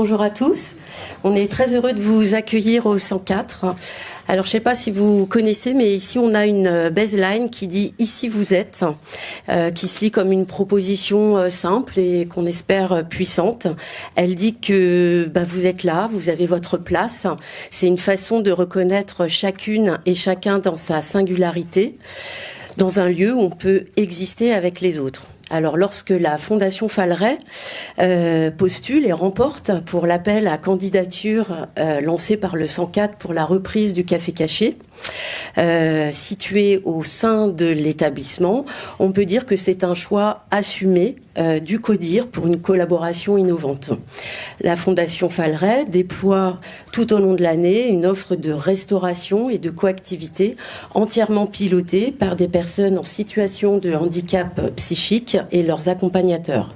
Bonjour à tous, on est très heureux de vous accueillir au 104. Alors je ne sais pas si vous connaissez, mais ici on a une baseline qui dit « Ici vous êtes », qui se lit comme une proposition simple et qu'on espère puissante. Elle dit que vous êtes là, vous avez votre place. C'est une façon de reconnaître chacune et chacun dans sa singularité, dans un lieu où on peut exister avec les autres. Alors, lorsque la Fondation Falleret postule et remporte pour l'appel à candidature lancé par le 104 pour la reprise du Café Caché, situé au sein de l'établissement, on peut dire que c'est un choix assumé du CODIR pour une collaboration innovante. La Fondation Falleret déploie tout au long de l'année une offre de restauration et de coactivité entièrement pilotée par des personnes en situation de handicap psychique et leurs accompagnateurs.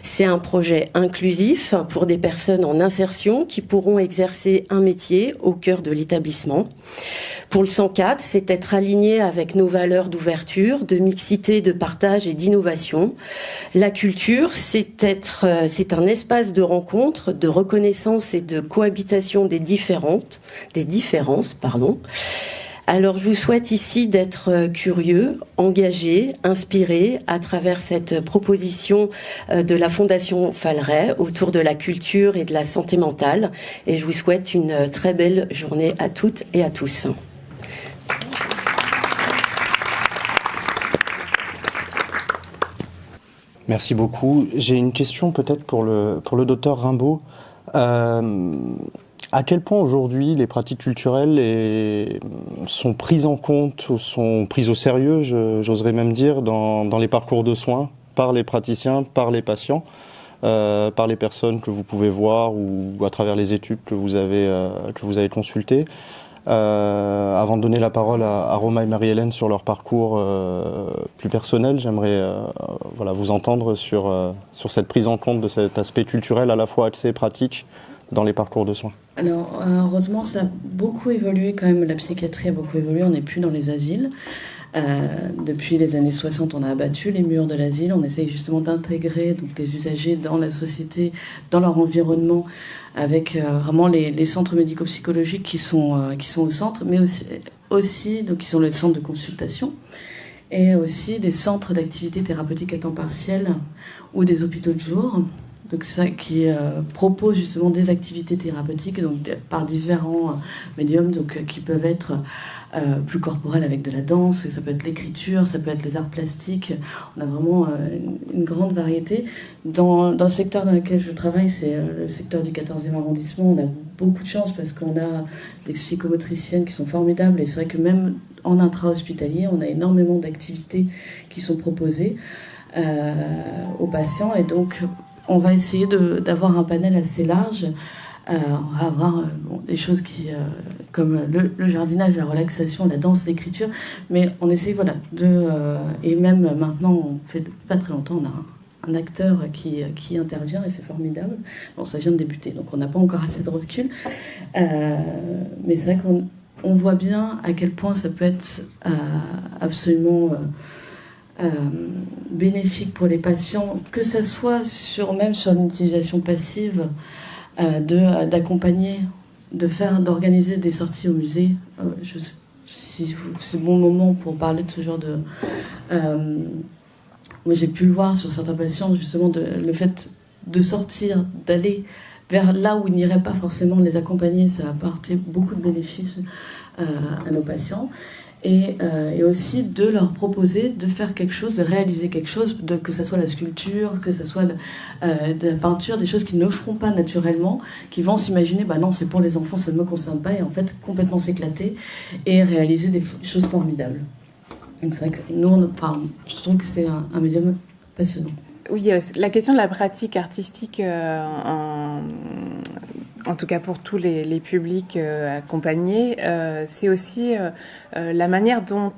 C'est un projet inclusif pour des personnes en insertion qui pourront exercer un métier au cœur de l'établissement. Pour le 104, c'est être aligné avec nos valeurs d'ouverture, de mixité, de partage et d'innovation. La culture, c'est un espace de rencontre, de reconnaissance et de cohabitation des différences. Alors, je vous souhaite ici d'être curieux, engagé, inspiré à travers cette proposition de la Fondation Falleret autour de la culture et de la santé mentale. Et je vous souhaite une très belle journée à toutes et à tous. Merci beaucoup. J'ai une question peut-être pour le docteur Rimbaud. À quel point aujourd'hui les pratiques culturelles sont prises en compte, ou sont prises au sérieux, j'oserais même dire, dans les parcours de soins, par les praticiens, par les patients, par les personnes que vous pouvez voir ou à travers les études que vous avez consultées. Avant de donner la parole à Roma et Marie-Hélène sur leur parcours plus personnel, j'aimerais vous entendre sur cette prise en compte de cet aspect culturel à la fois accès et pratique dans les parcours de soins. Alors, heureusement, ça a beaucoup évolué quand même. La psychiatrie a beaucoup évolué. On n'est plus dans les asiles. Depuis les années 60, on a abattu les murs de l'asile. On essaye justement d'intégrer donc, les usagers dans la société, dans leur environnement, avec vraiment les centres médico-psychologiques qui sont au centre, mais aussi donc, qui sont les centres de consultation, et aussi des centres d'activité thérapeutique à temps partiel ou des hôpitaux de jour. Donc c'est ça qui propose justement des activités thérapeutiques donc, par différents médiums donc, qui peuvent être plus corporelles avec de la danse, ça peut être l'écriture, ça peut être les arts plastiques. On a vraiment une grande variété. Dans le secteur dans lequel je travaille, c'est le secteur du 14e arrondissement. On a beaucoup de chance parce qu'on a des psychomotriciennes qui sont formidables et c'est vrai que même en intra-hospitalier, on a énormément d'activités qui sont proposées aux patients et donc on va essayer d'avoir un panel assez large. On va avoir des choses comme le jardinage, la relaxation, la danse, l'écriture, mais on essaye et même maintenant, on fait pas très longtemps, on a un acteur qui intervient et c'est formidable. Bon, ça vient de débuter, donc on n'a pas encore assez de recul, mais c'est vrai qu'on voit bien à quel point ça peut être absolument bénéfique pour les patients, que ce soit même sur l'utilisation passive, d'accompagner, d'organiser des sorties au musée. Je sais si c'est le bon moment pour parler de ce genre de... moi j'ai pu le voir sur certains patients, justement, le fait de sortir, d'aller vers là où ils n'iraient pas forcément les accompagner, ça a apporté beaucoup de bénéfices à nos patients. Et aussi de leur proposer de faire quelque chose, de réaliser quelque chose, que ce soit la sculpture, que ce soit de la peinture, des choses qu'ils ne feront pas naturellement, qui vont s'imaginer, non, c'est pour les enfants, ça ne me concerne pas, et en fait, complètement s'éclater et réaliser des choses formidables. Donc c'est vrai que nous, je trouve que c'est un médium passionnant. Oui, la question de la pratique artistique, en tout cas pour tous les publics accompagnés, c'est aussi la manière dont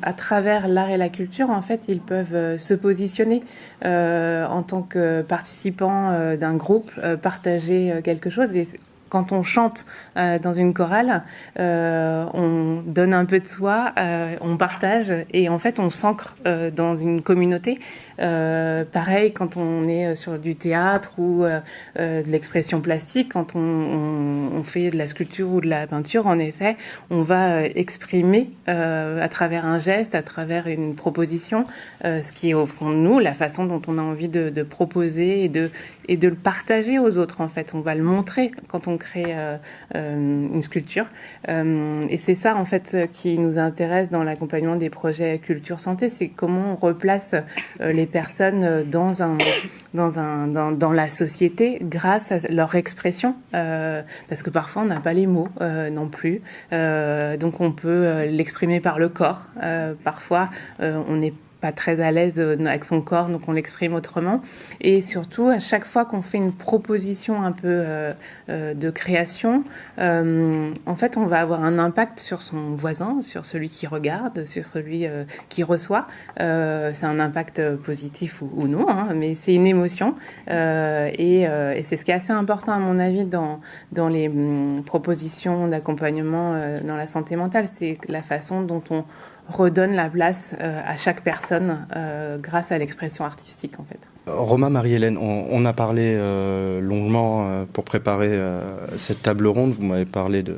à travers l'art et la culture, en fait, ils peuvent se positionner en tant que participants d'un groupe, partager quelque chose. Et quand on chante dans une chorale, on donne un peu de soi, on partage et en fait on s'ancre dans une communauté. Pareil quand on est sur du théâtre ou de l'expression plastique, quand on fait de la sculpture ou de la peinture, en effet, on va exprimer à travers un geste, à travers une proposition, ce qui est au fond de nous, la façon dont on a envie de proposer et de le partager aux autres, en fait. On va le montrer quand on crée une sculpture. Et c'est ça, en fait, qui nous intéresse dans l'accompagnement des projets culture santé, c'est comment on replace les personnes dans la société grâce à leur expression, parce que parfois on n'a pas les mots non plus, donc on peut l'exprimer par le corps. Parfois on n'est pas très à l'aise avec son corps, donc on l'exprime autrement. Et surtout, à chaque fois qu'on fait une proposition un peu de création, en fait, on va avoir un impact sur son voisin, sur celui qui regarde, sur celui qui reçoit. C'est un impact positif ou non, hein, mais c'est une émotion. Et c'est ce qui est assez important, à mon avis, dans les propositions d'accompagnement dans la santé mentale. C'est la façon dont on redonne la place à chaque personne grâce à l'expression artistique, en fait. Romain, Marie-Hélène, on a parlé longuement pour préparer cette table ronde. Vous m'avez parlé de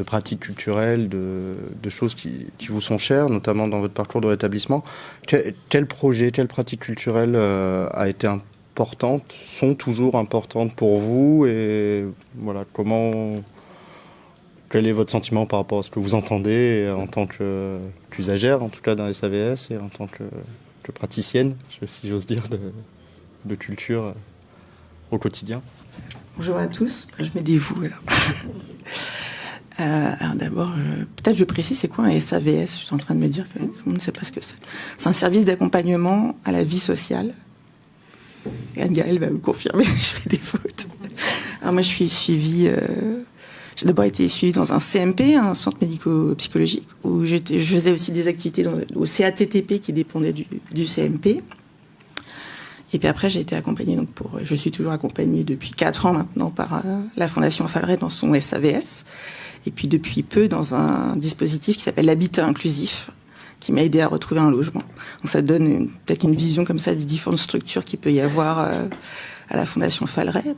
pratiques culturelles, de choses qui vous sont chères, notamment dans votre parcours de rétablissement. Quel projet, quelle pratique culturelle a été importante, sont toujours importantes pour vous, et voilà, quel est votre sentiment par rapport à ce que vous entendez en tant qu'usagère, en tout cas dans les SAVS, et en tant que praticienne, si j'ose dire, de culture au quotidien? Bonjour à tous, je me dévoue alors. Alors d'abord, peut-être je précise, c'est quoi un SAVS? Je suis en train de me dire que tout le monde ne sait pas ce que c'est. C'est un service d'accompagnement à la vie sociale. Et Anne-Gaëlle va me confirmer que je fais des fautes. Alors moi, je suis suivie... J'ai d'abord été suivie dans un CMP, un centre médico-psychologique, où je faisais aussi des activités au CATTP qui dépendait du CMP. Et puis après, j'ai été accompagnée, je suis toujours accompagnée depuis 4 ans maintenant par la Fondation Falleret dans son SAVS. Et puis depuis peu dans un dispositif qui s'appelle l'habitat inclusif, qui m'a aidé à retrouver un logement. Donc ça donne peut-être une vision comme ça des différentes structures qu'il peut y avoir à la Fondation Falleret.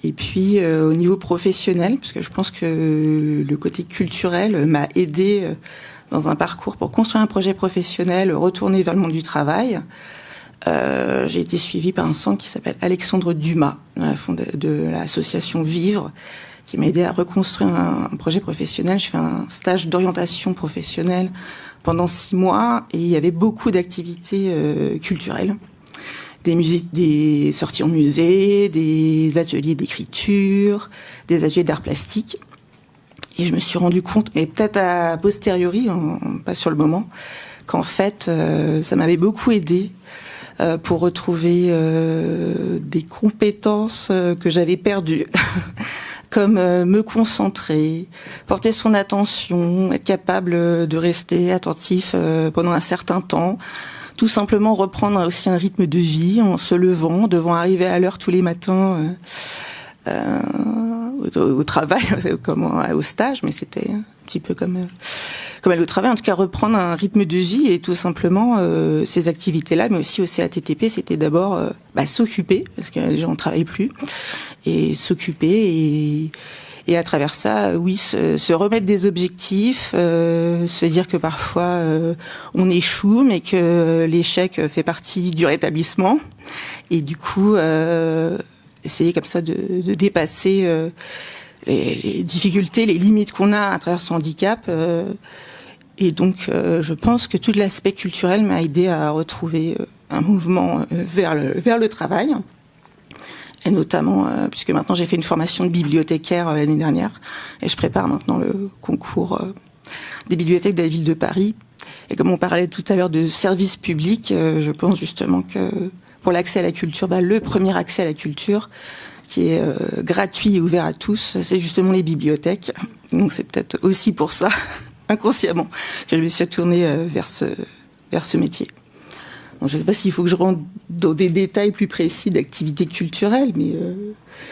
Et puis au niveau professionnel, parce que je pense que le côté culturel m'a aidé dans un parcours pour construire un projet professionnel, retourner vers le monde du travail. J'ai été suivie par un centre qui s'appelle Alexandre Dumas, de l'association Vivre, qui m'a aidé à reconstruire un projet professionnel. Je fais un stage d'orientation professionnelle pendant 6 mois, et il y avait beaucoup d'activités culturelles. Des sorties en musée, des ateliers d'écriture, des ateliers d'art plastique. Et je me suis rendu compte, mais peut-être a posteriori, pas sur le moment, qu'en fait, ça m'avait beaucoup aidé pour retrouver des compétences que j'avais perdues, comme me concentrer, porter son attention, être capable de rester attentif pendant un certain temps, tout simplement reprendre aussi un rythme de vie en se levant, devant arriver à l'heure tous les matins au travail, comme au stage, mais c'était un petit peu comme aller au travail. En tout cas, reprendre un rythme de vie, et tout simplement ces activités-là, mais aussi au CATTP, c'était d'abord s'occuper, parce que les gens ne travaillent plus, et s'occuper, et à travers ça, oui, se remettre des objectifs, se dire que parfois on échoue, mais que l'échec fait partie du rétablissement, et du coup essayer comme ça de dépasser les difficultés, les limites qu'on a à travers son handicap. Et donc, je pense que tout l'aspect culturel m'a aidé à retrouver un mouvement vers le travail. Et notamment, puisque maintenant j'ai fait une formation de bibliothécaire l'année dernière, et je prépare maintenant le concours des bibliothèques de la ville de Paris. Et comme on parlait tout à l'heure de service public, je pense justement que pour l'accès à la culture, le premier accès à la culture, qui est gratuit et ouvert à tous, c'est justement les bibliothèques. Donc c'est peut-être aussi pour ça, inconsciemment, que je me suis tournée vers ce métier. Donc, je ne sais pas s'il faut que je rentre dans des détails plus précis d'activités culturelles, mais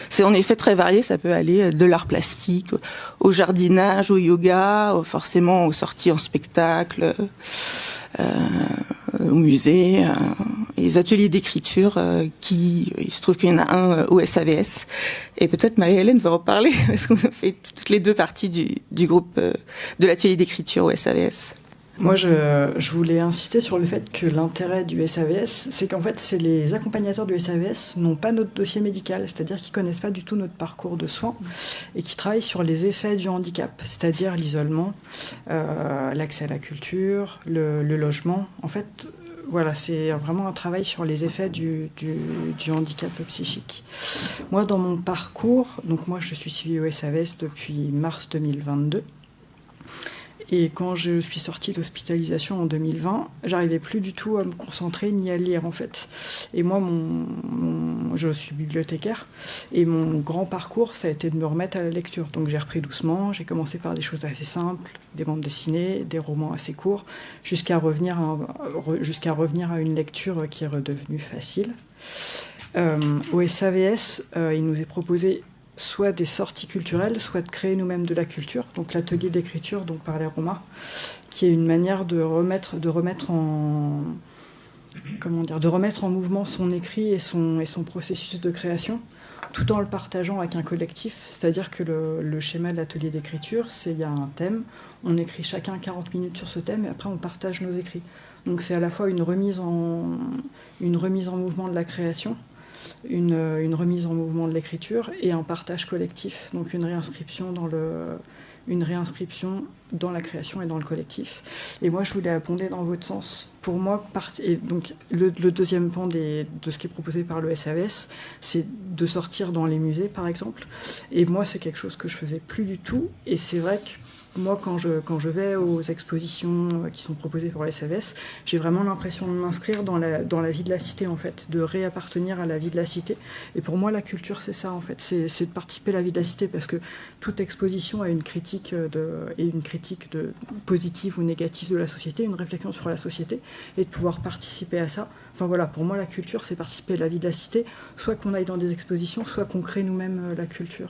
c'est en effet très varié. Ça peut aller de l'art plastique au jardinage, au yoga, forcément aux sorties en spectacle, au musée, et les ateliers d'écriture il se trouve qu'il y en a un au SAVS. Et peut-être Marie-Hélène va en parler, parce qu'on fait toutes les deux parties du groupe de l'atelier d'écriture au SAVS. Moi, je voulais insister sur le fait que l'intérêt du SAVS, c'est qu'en fait, c'est les accompagnateurs du SAVS n'ont pas notre dossier médical, c'est-à-dire qu'ils connaissent pas du tout notre parcours de soins et qui travaillent sur les effets du handicap, c'est-à-dire l'isolement, l'accès à la culture, le logement. En fait, voilà, c'est vraiment un travail sur les effets du handicap psychique. Moi, dans mon parcours, donc moi, je suis suivie au SAVS depuis mars 2022. Et quand je suis sortie d'hospitalisation en 2020, j'arrivais plus du tout à me concentrer ni à lire en fait. Et moi, je suis bibliothécaire et mon grand parcours, ça a été de me remettre à la lecture. Donc j'ai repris doucement, j'ai commencé par des choses assez simples, des bandes dessinées, des romans assez courts, jusqu'à revenir à une lecture qui est redevenue facile. Au SAVS, il nous est proposé soit des sorties culturelles, soit de créer nous-mêmes de la culture. Donc l'atelier d'écriture dont parlait Romain, qui est une manière de remettre en mouvement son écrit et son processus de création, tout en le partageant avec un collectif. C'est-à-dire que le schéma de l'atelier d'écriture, il y a un thème, on écrit chacun 40 minutes sur ce thème et après on partage nos écrits. Donc c'est à la fois une remise en mouvement de la création, une remise en mouvement de l'écriture et un partage collectif, donc une réinscription dans la création et dans le collectif. Et moi, je voulais abonder dans votre sens. Pour moi, et donc, le deuxième pan de ce qui est proposé par le SAVS, c'est de sortir dans les musées, par exemple. Et moi, c'est quelque chose que je faisais plus du tout. Et c'est vrai que moi, quand je vais aux expositions qui sont proposées par le SAVS, j'ai vraiment l'impression de m'inscrire dans la vie de la cité, en fait, de réappartenir à la vie de la cité. Et pour moi, la culture, c'est ça, en fait, c'est de participer à la vie de la cité, parce que toute exposition a une critique positive ou négative de la société, une réflexion sur la société, et de pouvoir participer à ça. Enfin voilà, pour moi, la culture, c'est participer à la vie de la cité, soit qu'on aille dans des expositions, soit qu'on crée nous-mêmes la culture.